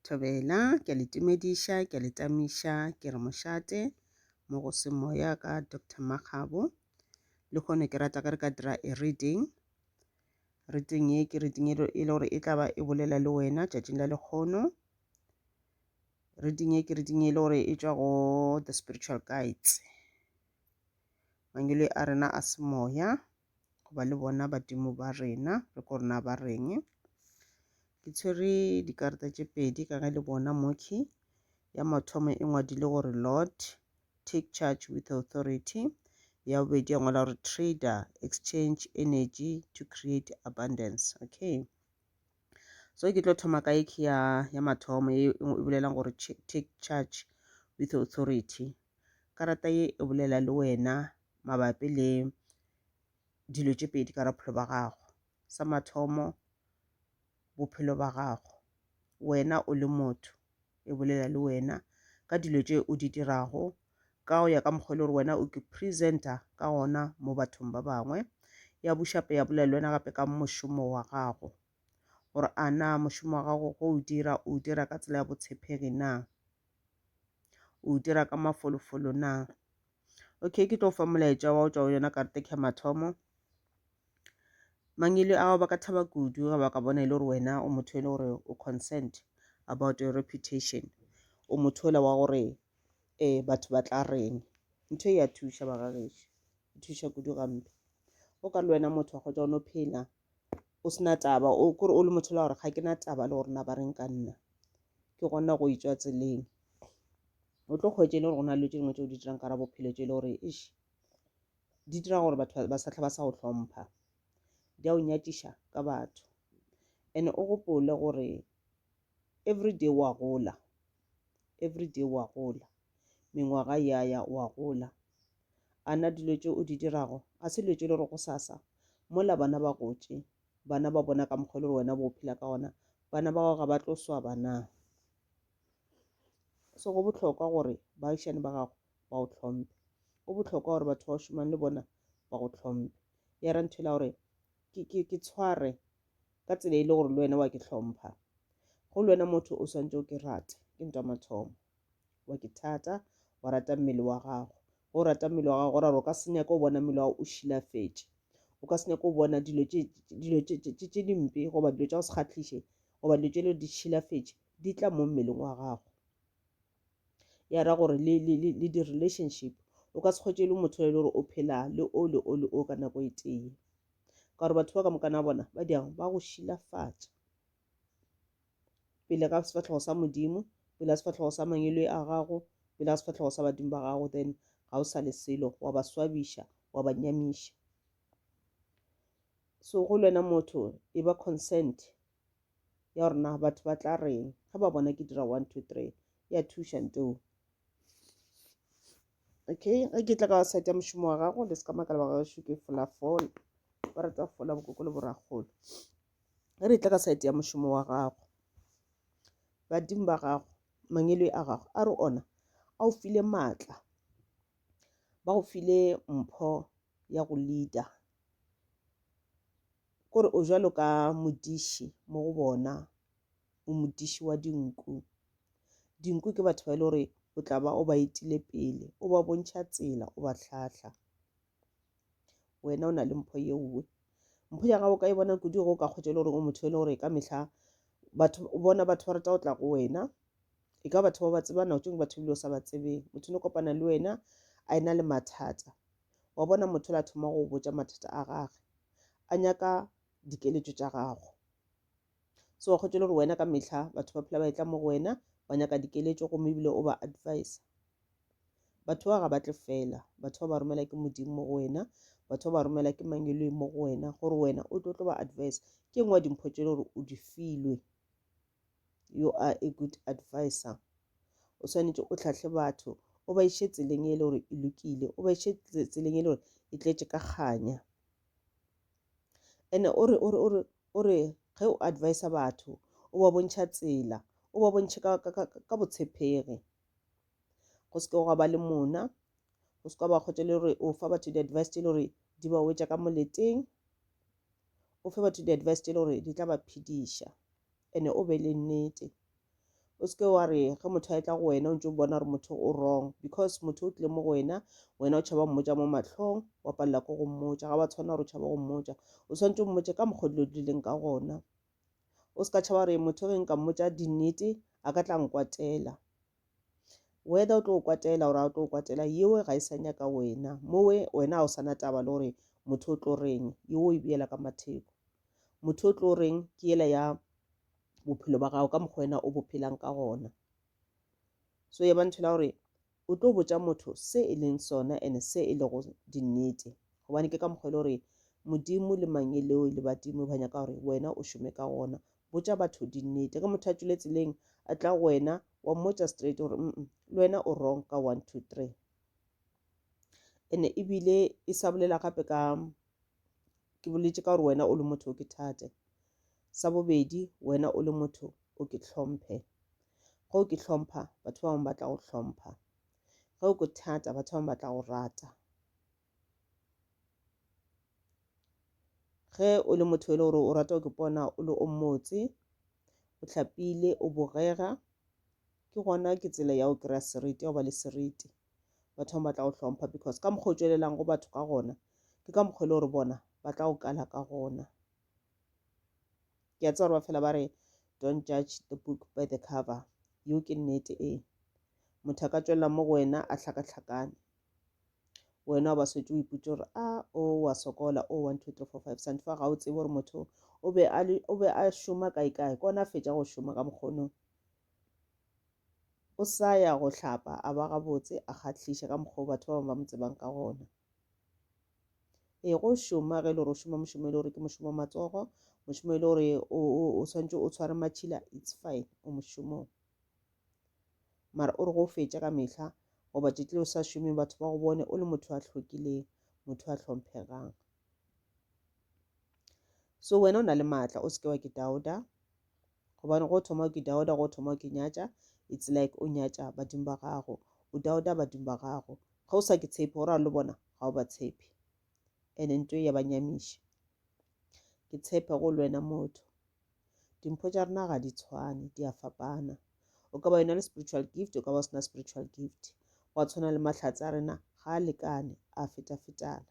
Thobela, ke a le tumediša, ke a le tamiša, ke re mošate mo go se moya ka Dr. Makgabo. Le kgone ke rata ka re ka dira a reading. Reading ye ke reading e le gore e tla ba e bolela le wena tšatšing la lekgono. Reading ye ke reading e le gore e tšwa go The Spiritual Guides. Mangelo a rena a semoya go ba le bona badimo ba rena re ko rena ba reng. Ke tshwere dikarata tše pedi ka ga le bona moki. Ya mathomo e ngwadile gore Lord, take charge with authority. Ya bobedi ya ngwala gore trader, exchange energy to create abundance. Okay. So ke tlo thoma ka ya mathomo e bolelang gore take charge with authority. Karata ye e bolela le wena mabapi le dilo tše pedi ka bophelo ba gago. Sa mathomo bophelo ba gago. Wena o le motho e bolela le wena ka dilo tše o di dirago ka go ya ka mokgwa le gore wena o ke presenta ka gona mo bathong ba bangwe. Ya bušape ya bolela le wena gape ka mošomo wa gago gore a na mošomo wa gago go o dira ka tsela ya botshepegi na, o dira ka mafolofolo na. Okay, ke tlo fa molaetša wa go tšwa yona karata ya mathomo. Mangelo a ba ka thaba kudu ga ba ka bona e le gore wena o motho e le gore o concerned about your reputation, o motho wa gore batho ba tla reng. Ntho e ya thuša ba gagešo, e thuša kudu gampe. O ka le wena motho wa go tšwa o no phela o sena taba o kore o le motho la gore ga ke na taba le gore na ba reng ka nna, ke gona go itšwa tseleng. O tlo kgwetše le gore go na le tše dingwe tšeo di dirang ka ra bophelo tše le gore di dira gore batho ba sa tla ba sa go hlompha, di a o nyatiša ka batho. And o gopole gore everyday wa gola, everyday wa gola, mengwaga ya wa gola. A na dilo tše o di dirago a se dilo tše le gore go sasa mola bana ba gotše, bana ba bona ka mokgwa le gore wena bo phela ka gona, bana ba gago ga ba tlo swaba na. So go bohlokwa gore baagišane ba gago ba o hlompe, go bohlokwa gore batho ba šomang le bona ba go hlompe. Ya ra nthwela gore ke tshware ka tsela e le gore le wena wa ke hlompha. Go le wena motho o swantse o ke rate ke ntwa mathomo, wa ke thata, wa rata mmele wa gago. Go rata mmele wa gago gore o ka se nyaka o bona mmele wa gago o šilafetše, o ka se nyaka o bona dilo tše dimpe goba dilo tša go se kgahlise goba dilo tše le di šilafetše di tla mo mmeleng wa gago. Ya ra gore le di-relationship o ka se kgwetše le motho le gore o phela le o ka nako e tee, ka gore batho ba ka moka na bona ba diang ba go šilafatša pele ka sefahlego sa modimo, pele ka sefahlego sa mangelo a gago, pele ka sefahlego sa badimo ba gago. Then ga o sa le selo wa ba swabiša, wa ba nyamiša. So go le wena motho e ba consent ya gore na batho ba tla reng ga ba bona ke dira 1 2 3, ya thuša nteo. Okay, ge ke tla ka site ya mošomo wa gago le se ka makala ba gagešo ke folafola ba rata fola bokoko le boragolo. Ge re tla ka site ya mošomo wa gago, badimo ba gago, mangelo a gago a re ona a o file maatla, ba go file mpho ya go leader, kore o jwalo ka modiši mo go bona, o modiši wa dinku. Dinku ke batho ba e le gore o tla ba o ba etile pele, o ba bontšha tsela, o ba hlahla. Wena o na le mpho yeo, mpho ya gago ka e bona kudu go ka kgwetša le gore o motho e le gore ka mehla batho o bona batho ba rata go tla go wena. E ka batho ba ba tsebana o tšeng batho bile o sa ba tsebeng, motho no kopana le wena a ena le mathata, wa bona motho la thoma go botša mathata a gage, a nyaka dikeletšo tša gago. So wa kgwetša le gore wena ka mehla batho ba phela ba etla mo go wena ba nyaka dikeletšo gomme ebile o ba advise. Batho ba ga ba tle fela, batho ba ba romela ke modimo mo go wena, batho ba ba romela ke mangelo mo go wena gore wena o tlo ba advice. Ke ngwe dimpho tše le gore o di filwe. You are a good advisor. O swanetše o hlahle batho, o ba iše tseleng e le gore e lokile, o ba iše tseleng e le gore e tletše ka kganya. And o re ge o advisa batho o ba bontšha tsela, o ba bontšhe ka botshepegi, go se ke go ba le mona, go se ka ba kgwetša le gore o fa batho di-advice tše le gore di ba wetša ka moleteng, o fe batho di-advice tše le gore di tla ba phediša. And o be le nnete, o seke wa re ge motho a etla go wena o ntse o bona gore motho o wrong, because motho o tlile mo go wena o tšhaba mmotša mo matlhong wa palela ko go mmotša ga ba tshwana gore o tšhaba go mmotša, o tshwanetse o mmotše ka mokgwa dilo dileng ka gona. O seka tšhaba re motho ge nka mmotša dinnete a ka tla nkwatela, whether o tlo o kwatela ore a o tlo o kwatela yewe ga e sa nyaka wena, mowe wena a o sana taba le gore motho o tlo reng, yewe o e beela ka matheko. Motho o tlo reng ke yela ya bophelo ba gago ka mokgwa wena o bophelang ka gona. So ye ba nthela gore o tlo botša motho se e leng sona ene se e le go dinnete, gobane ke ka mokgwa le gore modimo le mangeleo le badimo ba nyaka gore wena o šome ka gona. Botša batho dinnete, ge motho a tšwele tseleng a tla go wena wa mmotša straight gore le wena o wrong ka 1 2 3. Ene ebile e sa bolela gape ke boletše ka gore wena o le motho o ke thate. Sa bobedi, wena o le motho o ke hlomphe, ge o ke hlompha batho ba bangwe ba tla go hlompha, ge o ke thata batho ba bangwe ba tla go rata. Ge o le motho e le gore o rata go ke bona o le o mmotse, o hlapile, o bogega, ke gona ke tsela ya go kry-a seriti, ya go ba le seriti. Batho ba tla go hlompha because ka mokgwa o tšwelelang go batho ka gona ke ka mokgwa le gore bona ba tla go kala ka gona. Ke a tseba gore ba fela ba re don't judge the book by the cover, yeo ke nnete e. Motho a ka tšwelela mo go wena a hlakahlakane, wena wa ba swetse o iputse gore o wa sokola, 1 2 3 4 5 sanfa ga o tsebe gore motho o be a šoma kae kona a fetša go šoma ka mokgono o sa ya go hlapa a ba gabotse a kgahlisa ka mokgwa batho ba bangwe ba mo tsebang ka gona. Ee, go šoma ge e le gore o šoma mošomo e le gore ke mošomo wa matsogo, mošomo e le gore o swantše o tshware matšhila, it's fine o mošomong. Mara o re go fetša ka mehla goba tšetile o sa šome batho ba go bone o le motho a hlokileng, motho a hlomphegang. So wena o na le maatla, o seke wa ke dauda, gobane go thoma ke dauda go thoma ke nyatša, it's like o nyatša badimo ba gago, o dauda badimo ba gago. Ga o sa ke tshepe gore a le bona ga o ba tshepe, ene ntwe ya ba nyamiša. Ke tshepe go lwena motho, dimpho tša rena ga di tshwane, di a fapana. O ka ba yona le spiritual gift, o ka ba sena spiritual gift, go tshwana le mahlatse a rena ga a lekane, a feta-fetana.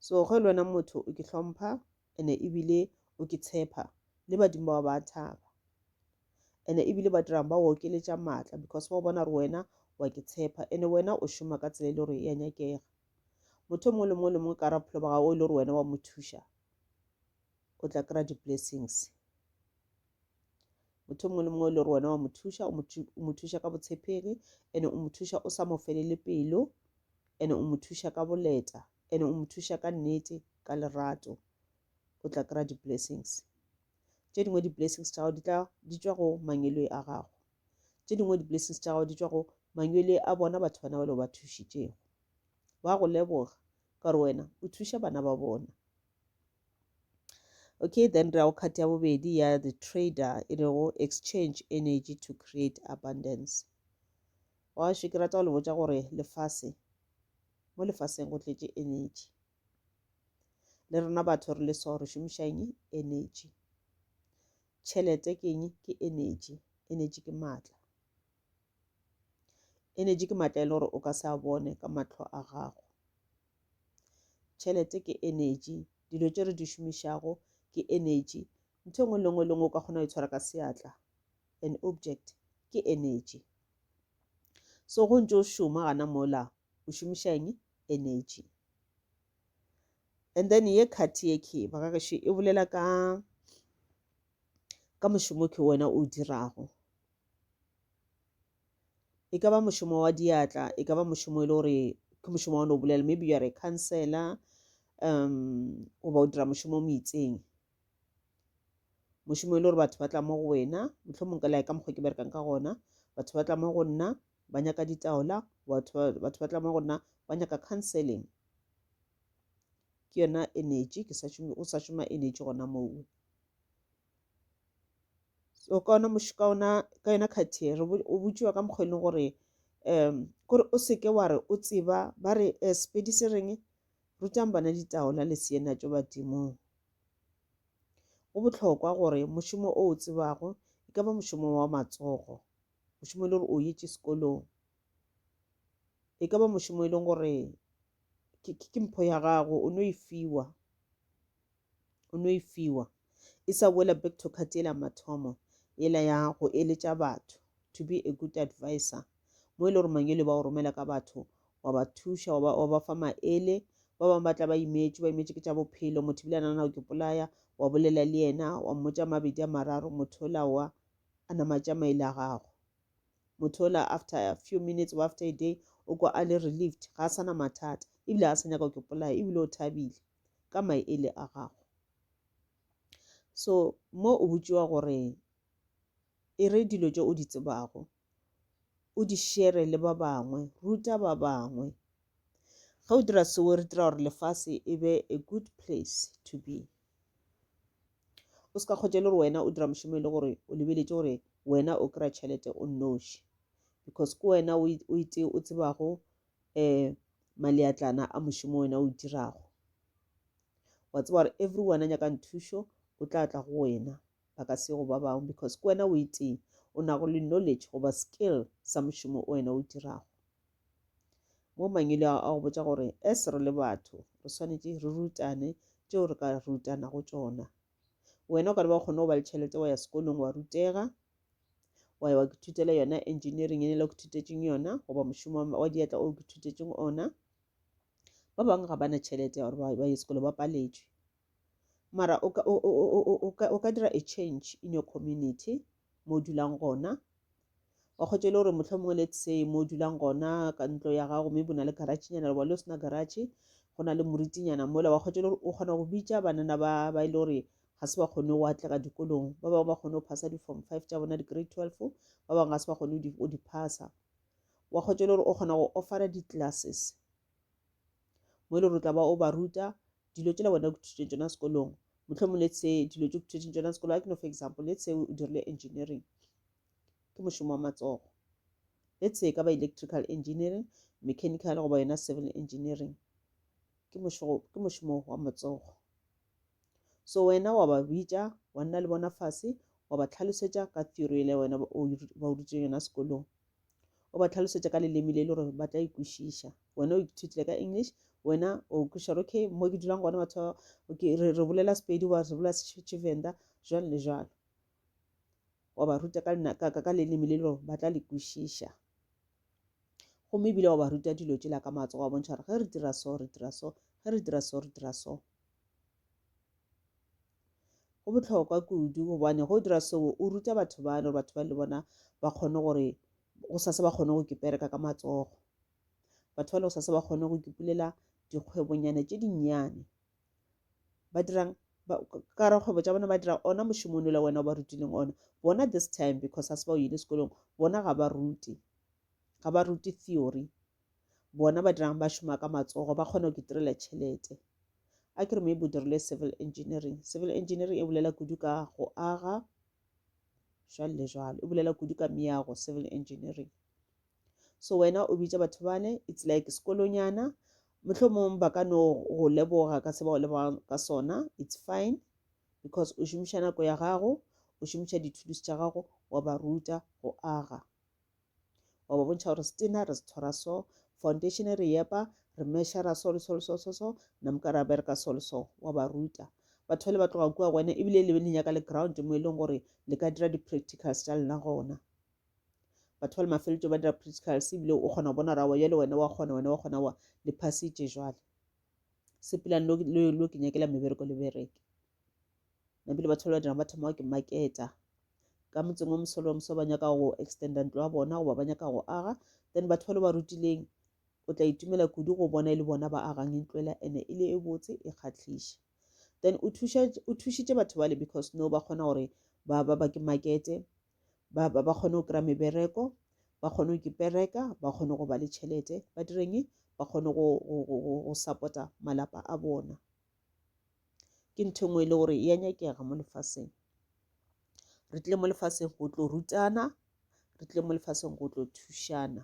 So ge lwena motho o ke hlompha ene ebile o ke tshepa, le badimo ba ba thaba, ene ebile ba dirang ba o okeletša maatla because ba bona gore wena wa ke tshepa ene wena o šoma ka tsela e le gore ya nyakega. Motho mongwe le mongwe le mongwe ka ra bophelo ba gago e le gore wena wa mo thuša, o tla kry-a di-blessings. Motho mongwe le mongwe le gore wena wa mo thuša, o mo thuša ka botshepegi, ene o mo thuša o sa mo felele pelo, ene o mo thuša ka boleta, ene o mo thuša ka nnete, ka lerato, o tla kry-a di-blessings. Tše dingwe di-blessings tša gago di tšwa go mangwele a gago, tše dingwe di-blessings tša gago di tšwa go mangwele a bona batho bana ba le ba thušitšego, ba go leboga ka gore wena o thuša bana ba bona. Okay, then re ya go kgati ya bobedi ya the trader e re go exchange energy to create abundance. Wašo ke rata go le botša gore mo lefaseng go tletše energy, le rena batho re le so re šomišang energy. Tšhelete ke eng? Ke energy, energy ke maatla, energy ke maatla e le gore o ka se a bone ka matlho a gago. Tšhelete ke energy, dilo tše re di šomišago ke energy, ntho engwe le engwe le engwe o ka kgona go itshwara ka seatla, an object ke energy. So go ntse o šoma gana mola o šomišang energy. And then ye kgati ye ke ba ka gešo e bolela ka mošomo ke wena o dirago, e ka ba mošomo wa diatla, e ka ba mošomo e le gore ke mošomo wa no bolela, maybe you are a counselor, o ba o dira mošomo mo itseng, mošomo e le gore batho ba tla mo go wena, mohlomong ka lae ka mokgwa ke berekang ka gona, batho ba tla mo go nna ba nyaka ditaola, batho ba tla mo go nna ba nyaka counseling. Ke yona energy, o sa šoma energy gona moo. So ka yona kgati o botšiwa ka mokgwa e leng gore kore o seke wa re o tseba ba re Sepedi se reng rutang bana ditaola le seena tšo badimong. Go bohlokwa gore mošomo o tsebago e ka ba mošomo wa matsogo, mošomo e le gore o yetše sekolong, e ka ba mošomo e leng gore ke mpho ya gago o no e fiwa e sa boela back to kgatela mathomo ela ya go eletša batho to be a good advisor mo e le gore mangwele ba o romela ka batho wa ba thuša wa ba fa maele ba bangwe ba tla ba imetše ke tša bophelo motho ebile a nana ke polaya wa bolela le yena wa mmotša mabedi a mararo motho ola wa a namatša maele a gago motho ola after a few minutes or after a day o kwa a le relieved ga a sana mathata ebile a sa nyaka ke polaya ebile o thabile ka maele a gago. So mo o botšiwa gore e re dilo tše o di tsebago o di share le ba bangwe ruta ba bangwe ga o dira seo re dira gore lefase e be a good place to be. O se ka kgotse le gore wena o dira mošomo e le gore o lebeletše gore wena o kry-a tšhelete o nnoši because ke wena o tsebago maleatlana a mošomo wena o dirago wa tseba gore everyone a nyakang thušo o tla tla go wena ba ka se go ba bangwe because ke wena o iteng o nago le knowledge goba skill sa mošomo o wena o dirago mo mangwele a go botša gore as re le batho re swanetše re rutane tšeo re ka rutana go tšona wena o ka ba kgone go ba le tšhelete wa ya sekolong wa rutega wa ya wa ithutela yona engineering e le go thutetšeng yona goba mošomo wa diatla o thutetšeng ona ba bangwe ga bana tšhelete ya gore ba ye sekolo ba paletšwe mara o ka dira a change in your community mo dulang gona wa kgotse le gore mohlomongwe let's say mo dulang gona ka ntlo ya gago maybe o na le garage-nyana le ba le o sena garage go na le moritinyana mola wa kgotse le gore o kgona go bitša banana ba e le gore ga se ba kgone go atlega dikolong ba bangwe ba kgone go phasa di-form 5 tša bona di-grade 12 ba bangwe ga se ba kgone go di phasa wa kgotse le gore o kgona go offera di-classes mo e le gore o tla ba o ba ruta dilo tšela wena o thuteng tšona sekolong mohlomong let's say dilo tše o thuteng tšona sekolong like no for example let's say o dirile engineering ke mošomo wa matsogo let's say ka ba electrical engineering mechanical goba yona civil engineering ke mošomo wa matsogo so wena wa ba bitša wa nna le bona fase wa ba tlhalosetša ka theory ele wena ba o ruteng yona sekolong o ba tlhalosetša ka leleme le le gore ba tla ikwešiša wena o ithutile ka English wena o kweša okay mo ke dulang gona batho okay re bolela Sepedi wa re bolela Tshivenda jwalo le jwalo wa ba ruta ka leleme le le gore ba tla le kwešiša gomme ebile wa ba ruta dilo tšela ka matsogo wa bontšha gore ge re dira so re dira so ge re dira so re dira so go botlhokwa kudu gobane go dira seo o ruta batho ba le batho ba le bona ba kgone gore go sa se ba kgone go kipereka ka matsogo batho ba le go sa se ba kgone go kipulela dikgwebonyana tše dinnyane ba dirang ka ra kgwebo tša bona ba dira ona mošomono la wena o ba rutileng ona bona this time because a se ba o ile sekolong bona ga ba ruti theory bona ba dirang ba šoma ka matsogo ba kgona go itirela tšhelete a ke re maybe o dirile civil engineering e bolela kudu ka go aga jwalo le jwalo e bolela kudu ka meago civil engineering so wena o bitša batho bale it's like sekolonyana mohlomong ba ka no go leboga ka se ba o leboga ka sona it's fine because o šomiša nako ya gago o šomiša dithuto tša gago wa ba ruta go aga wa ba bontšha gore setena re se thora so foundation re yepa re measura so namka ra bereka so wa ba ruta batho le ba tloga kua wena ebile le nyaka le ground mo e leng gore le ka dira di-practicals tša lena gona batho ba le mafeletšo ba dira practicals ebile o kgona go bona rawa yale wena wa kgona wa le passitše jwale sepelang lo ke nyakela mebereko le bereke nabile batho ba dira ba thoma ke marketa ka motseng o mosolo ba nyaka go extenda ntlo ya bona goba ba nyaka go aga then batho ba rutileng o tla itumela kudu go bona e le bona ba agang ntloela ene e le e botse e kgatlhiša then o thušitše batho bale because no ba kgona gore ba ke markete ba kgone go kry-a mebereko ba kgone go kipereka ba kgone go ba le tšhelete ba direng ba kgone go support-a malapa a bona ke ntho ngwe le gore ya nyakega mo lefaseng re tlile mo lefaseng go tlo rutana re tlile mo lefaseng go tlo thušana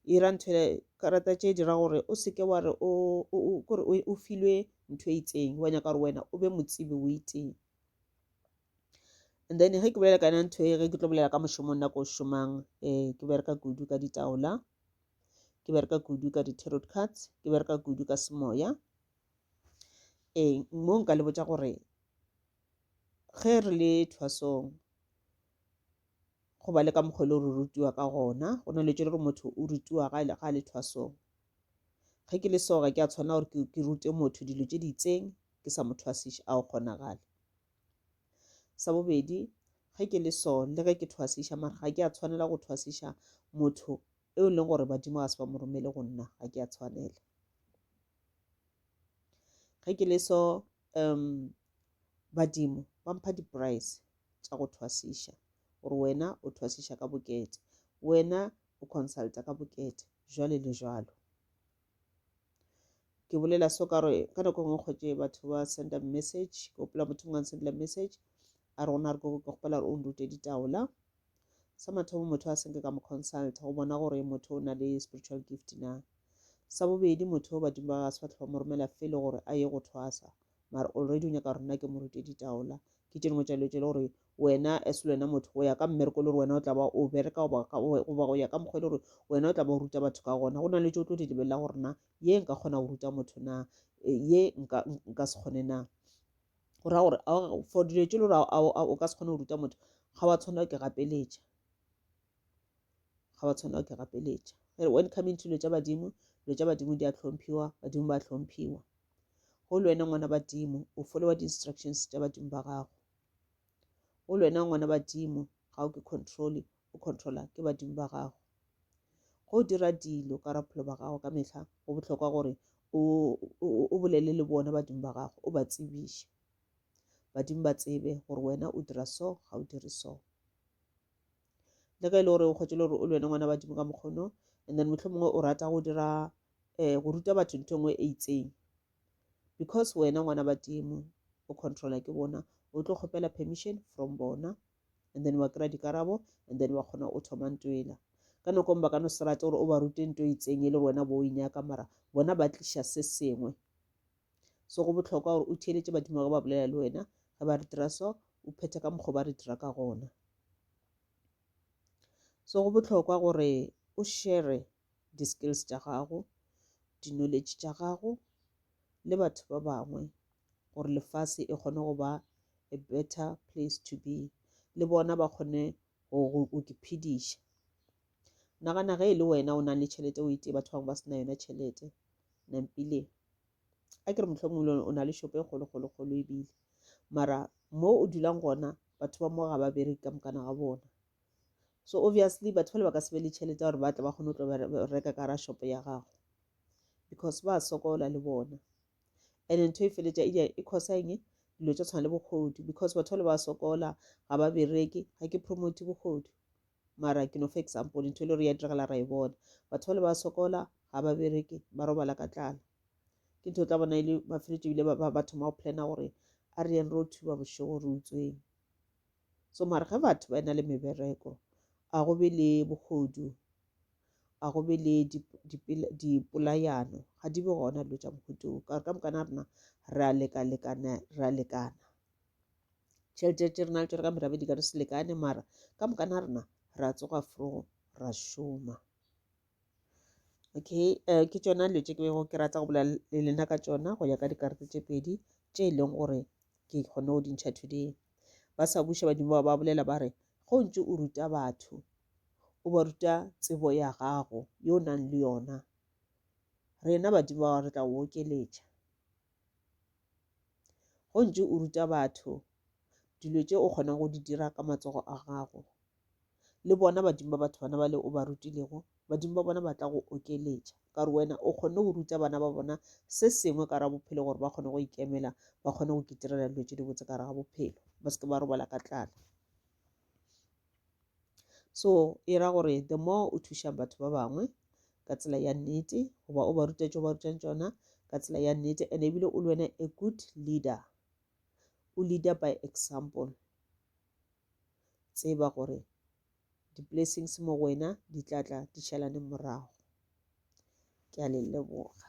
e ra ntho karata tše dira gore o seke wa re o filwe ntho e itseng wa nyaka gore wena o be motsebi o itseng and then ge ke bolela ka ntho e ge ke tlo bolela ka mošomong nako o šomang ke bereka kudu ka ditaola, ke bereka kudu ka di-tarot cards, ke bereka kudu ka semoya. Mo nka le botša gore ge re le thwasong go ba le ka mokgwa le re rutiwa ka gona, go na le tše le gore motho o rutiwa ga le thwasong. Ge ke le so ga ke a tshwana gore ke rute motho dilo tše di itseng ke sa mo thwasiša a o kgonagale. Sa bobedi, ge ke le so le ge ke thwasiša mara ga ke a tshwanela go thwasiša motho e o leng gore badimo ga se ba mo romele go nna, ga ke a tshwanela. Ge ke le so badimo ba mpha di-price tša go thwasiša gore wena o thwasiša ka bokete, wena o consulta ka bokete, jwale le jwalo. Ke bolela so ka gore ka nako ngwe kgwetše batho ba senda message, ke gopola motho mongwe a nsendela message a re gona re ke gopela gore o nrute ditaola. Sa mathomo motho a senke ka mo consulta go bona gore motho o na le spiritual gift na. Sa bobedi motho o badimo ba ga se batho ba mo romela fele gore a ye go thwasa, mara already o nyaka gore nna ke mo rute ditaola. Ke tše dingwe tša dilo tše le gore wena as le wena motho go ya ka mmereko le gore wena o tla ba o bereka goba go ya ka mokgwa le gore wena o tla ba o ruta batho ka gona, go na le tše o tlo di lebelela gore na ye nka kgona go ruta motho na, ye nka se kgone na. Go raya gore for dilo tše le gore o ka se kgone go ruta motho ga wa tshwanela ke gapeletša, ga wa tshwanela ke gapeletša. When coming to dilo tša badimo di a hlomphiwa, badimo ba hlomphiwa. Go le wena ngwana badimo o followa di-instructions tša badimo ba gago. Go le wena ngwana badimo ga o ke control o controla ke badimo ba gago. Go dira dilo ka bophelo ba gago ka mehla go bohlokwa gore o bolele le bona badimo ba gago, o ba tsebiše. Badimo ba tsebe gore wena o dira so ga o dire so. Le ka e le gore o kgwetše le gore o le wena ngwana badimo ka mokgono, and then mohlomongwe o rata go dira go ruta batho ntho engwe e itseng, because wena ngwana badimo o controla ke bona, o tlo kgopela permission from bona, and then wa kry-a dikarabo, and then wa kgona o thoma ntho ela. Ka nako ba ka no se rate gore o ba rute ntho e itseng e le wena bo o inyaka, mara bona ba tliša se sengwe. So go bohlokwa gore o theeletše badimo ga ba bolela le wena, ga ba re dira so o phethe ka mokgwa ba re dira ka gona. So go bohlokwa gore o share di-skills tša gago, di-knowledge tša gago le batho ba bangwe gore lefase e kgone go ba a better place to be, le bona ba kgone go ke phediša. Nagana ge e le wena o nang le tšhelete o itee batho bangwe ba se na yona tšhelete, nampile a ke re mohlomongwe o na le shopo e kgolo ebile, mara mo o dulang gona batho ba mo ga ba bereke ka mokana ga bona. So obviously batho ba le ba ka se be le tšhelete gore ba tle ba kgone go tlo reka ka ra shopo ya gago, because ba sokola le bona. And ntho e feletša e causa eng, dilo tša tshwana le bogodu, because batho ba le ba sokola ga ba bereke. Ga ke promote bogodu, mara ke no for example ntho e le gore ya diragala ra e bona, batho ba le ba sokola ga ba bereke ba robala ka tlala. Ke ntho tla bona e le mafeletšo ebile ba thoma go plana gore a re yeng re o thuba bošego re utsweng. So mara ge batho ba na le mebereko, a go be le bogodu, a go be le dipolayano, ga di be gona dilo tša mohuto ka mokana rena re a lekana. Tšhelete tše rena le tšone ka merabe di ka re se lekane, mara ka mokana rena re a tsoga fro ra šoma. Okay, ke tšona dilo tše ke bego ke rata go bolela le lena ka tšona go ya ka dikarete tše pedi tše e leng gore ke kgone go dintšha today. Ba sa buša badimo ba bolela ba re go ntse o ruta batho, o ba ruta tsebo ya gago yo o nang le yona, rena badimo ba re tla o okeletša. Go ntse o ruta batho dilo tše o kgonang go di dira ka matsogo a gago, le bona badimo ba batho bana ba le o ba rutilego, badimo ba bona ba tla go okeletša ka gore wena o kgonne go ruta bana ba bona se sengwe ka ra bophelo gore ba kgone go ikemela, ba kgone go ketirela dilo tše di botse ka ra bophelo, ba seke ba robala ka tlala. So e ra gore the more o thušang batho ba bangwe ka tsela ya nnete, goba o ba ruta tšeo ba rutang tšona ka tsela ya nnete, and ebile o le wena a good leader, o leader by example. Tseba gore di-blessings mo wena di tlatla di šalane morago. Ke a le leboga.